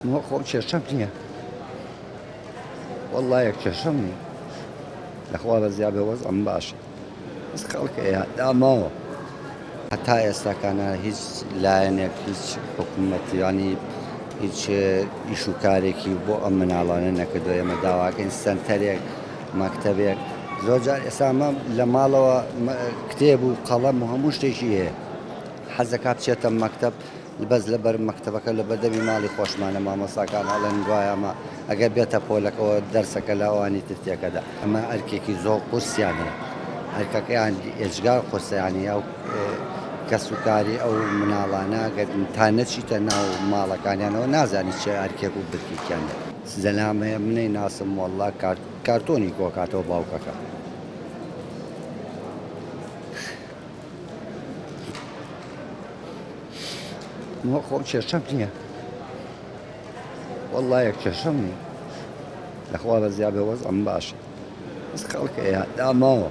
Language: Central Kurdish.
خۆ کێشەم نییە وەڵڵای کێشەم نییە لەخوا بەزیا بێوەز ئەم باشە بەس خەڵکەیە داماوە هەتا ئێستاکانە هیچ لایەنێک هیچ حکوومەتیانی هیچ ئیش و کارێکی بۆ ئەم مناڵانە نەکردو. ئێمە داواکەین سەنتەرێک مەکتەبێک زۆر جار ئێسامە لە ماڵەوە کتێب و قەڵەم و هەموو شتێکی هەیە حەزەکا بچێتە مەکتەب بەس لەبەر مەکتەبەکە لە بەردەمی ماڵی خۆشمانە مامۆساکان هەڵێن دوایەمە ئەگەر بێتە پۆلەکەەوە دەرسەکە لە ئەوانی ترتێکەدا ئەمە ئەرکێکی زۆر قورسیانەیە ئەرکەکەیان ئێجگار قورسیانی ئەو کەسوکاری ئەو مناڵانە تا نەچیتە ناو ماڵەکانیانەوە نازانی چێ ئەرکێک و برکێکیانە زەلامەیە منەی ناسم وەڵڵا کارتۆنی کۆکاتەوە باوکەکە خۆ کێشەم نییە وەڵڵای کێشەم نییە لەخوا بەزیا بێوەز ئەم باشە بەس خەڵکەیە داماوە